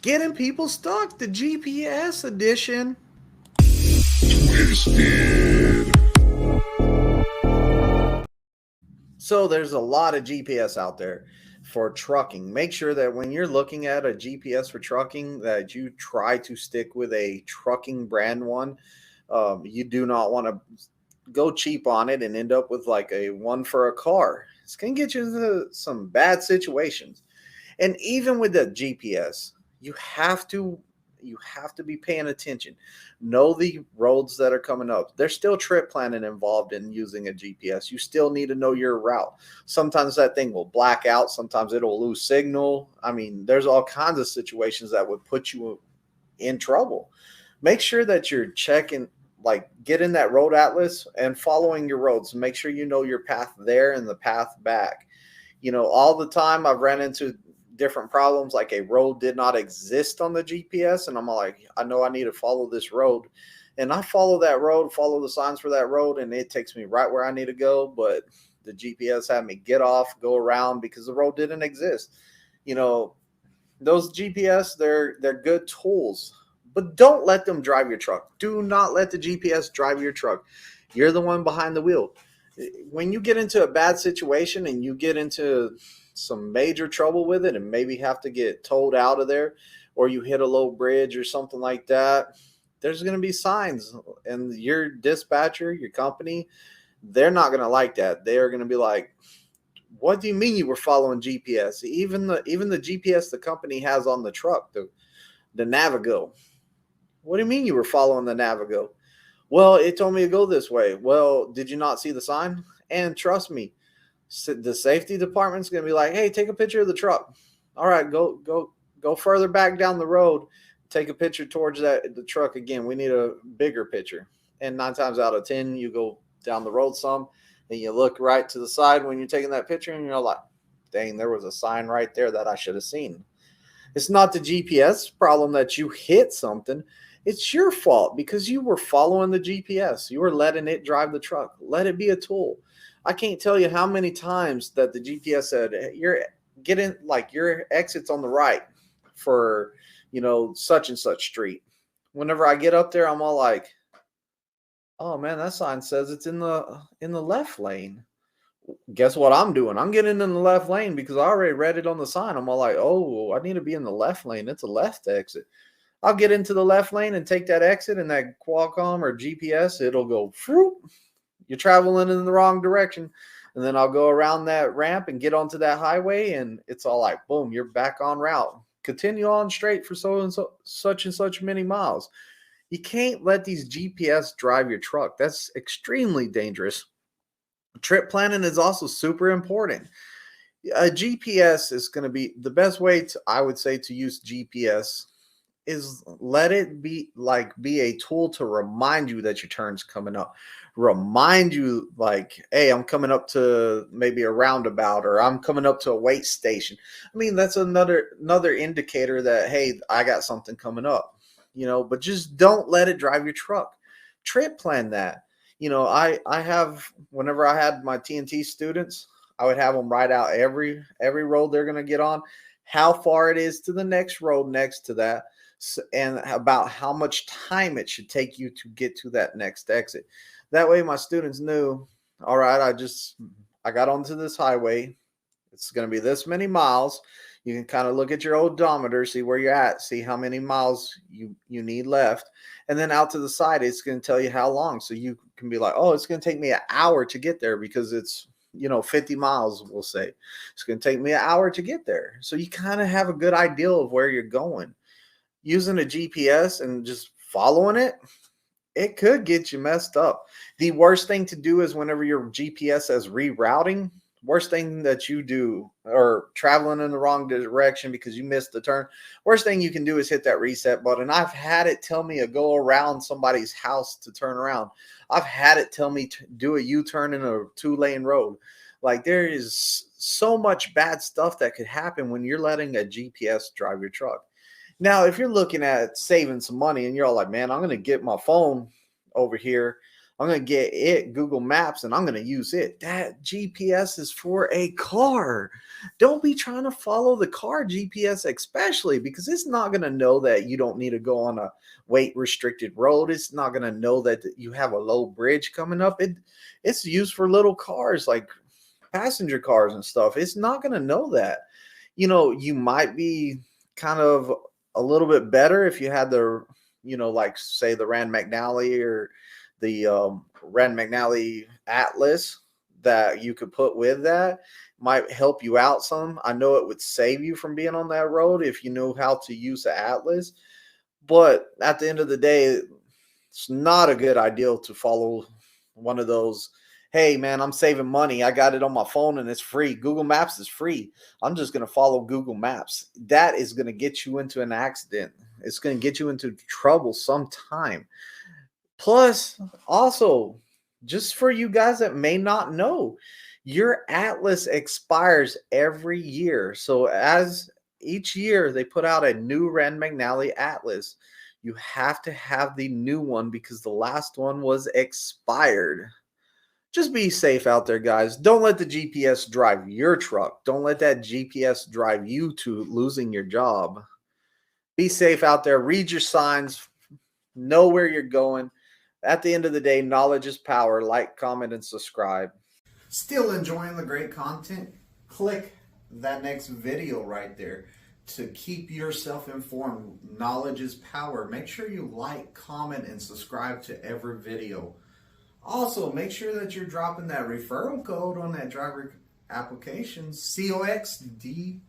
Getting people stuck, the GPS edition. Twisted. So there's a lot of GPS out there for trucking. Make sure that when you're looking at a GPS for trucking, that you try to stick with a trucking brand one. You do not want to go cheap on it and end up with like a one for a car. It's going to get you into some bad situations. And even with the GPS, you have to you have to be paying attention. Know the roads that are coming up. There's still trip planning involved in using a GPS. You still need to know your route. Sometimes that thing will black out, sometimes it'll lose signal. I mean, there's all kinds of situations that would put you in trouble. Make sure that you're checking, like get in that road atlas and following your roads. Make sure you know your path there and the path back. All the time I've ran into different problems, like a road did not exist on the GPS, and I'm like, I know I need to follow this road, and I follow that road, follow the signs for that road, and it takes me right where I need to go. But the GPS had me get off, go around because the road didn't exist. You know, those GPS, they're good tools, but don't let them drive your truck. Do not let the GPS drive your truck. You're the one behind the wheel. When you get into a bad situation and you get into some major trouble with it and maybe have to get towed out of there, or you hit a low bridge or something like that, there's going to be signs, and your dispatcher, your company, they're not going to like that. They are going to be like, what do you mean you were following GPS? Even the GPS the company has on the truck, the Navigo. What do you mean you were following the Navigo? Well, it told me to go this way. Well, did you not see the sign? And trust me, the safety department's going to be like, hey, take a picture of the truck. All right, go further back down the road. Take a picture towards the truck again. We need a bigger picture. And 9 times out of 10, you go down the road some, and you look right to the side when you're taking that picture, and you're like, dang, there was a sign right there that I should have seen. It's not the GPS problem that you hit something. It's your fault because you were following the GPS. You were letting it drive the truck. Let it be a tool. I can't tell you how many times that the GPS said, you're getting like your exit's on the right for, such and such street. Whenever I get up there, I'm all like, oh man, that sign says it's in the left lane. Guess what I'm doing? I'm getting in the left lane because I already read it on the sign. I'm all like, oh, I need to be in the left lane. It's a left exit. I'll get into the left lane and take that exit, and that Qualcomm or GPS, it'll go, whoop, you're traveling in the wrong direction. And then I'll go around that ramp and get onto that highway, and it's all like, boom, you're back on route. Continue on straight for so and so, such and such many miles. You can't let these GPS drive your truck. That's extremely dangerous. Trip planning is also super important. A GPS is going to be the best way to, I would say, to use GPS is let it be a tool to remind you that your turn's coming up. Remind you like, hey, I'm coming up to maybe a roundabout, or I'm coming up to a wait station. I mean, that's another indicator that, hey, I got something coming up. But just don't let it drive your truck. Trip plan that. I have, whenever I had my TNT students, I would have them write out every road they're going to get on, how far it is to the next road next to that, and about how much time it should take you to get to that next exit. That way my students knew, all right, I got onto this highway. It's going to be this many miles. You can kind of look at your odometer, see where you're at, see how many miles you need left. And then out to the side, it's going to tell you how long. So you can be like, oh, it's going to take me an hour to get there because it's, 50 miles, we'll say. It's going to take me an hour to get there. So you kind of have a good idea of where you're going. Using a GPS and just following it, it could get you messed up. The worst thing to do is whenever your GPS says rerouting, worst thing that you do, or traveling in the wrong direction because you missed the turn, worst thing you can do is hit that reset button. I've had it tell me to go around somebody's house to turn around. I've had it tell me to do a U-turn in a 2-lane road. Like, there is so much bad stuff that could happen when you're letting a GPS drive your truck. Now, if you're looking at saving some money and you're all like, man, I'm going to get my phone over here, I'm going to get it, Google Maps, and I'm going to use it. That GPS is for a car. Don't be trying to follow the car GPS, especially because it's not going to know that you don't need to go on a weight restricted road. It's not going to know that you have a low bridge coming up. It's used for little cars like passenger cars and stuff. It's not going to know that. You might be kind of a little bit better if you had the, like say the Rand McNally or the Rand McNally Atlas that you could put with that might help you out some. I know it would save you from being on that road if you know how to use the Atlas. But at the end of the day, it's not a good idea to follow one of those. Hey, man, I'm saving money. I got it on my phone and it's free. Google Maps is free. I'm just going to follow Google Maps. That is going to get you into an accident. It's going to get you into trouble sometime. Plus, also, just for you guys that may not know, your Atlas expires every year. So as each year they put out a new Rand McNally Atlas, you have to have the new one because the last one was expired. Just be safe out there, guys. Don't let the GPS drive your truck. Don't let that GPS drive you to losing your job. Be safe out there. Read your signs. Know where you're going. At the end of the day, knowledge is power. Like, comment, and subscribe. Still enjoying the great content? Click that next video right there to keep yourself informed. Knowledge is power. Make sure you like, comment, and subscribe to every video. Also, make sure that you're dropping that referral code on that driver application, COXDJO.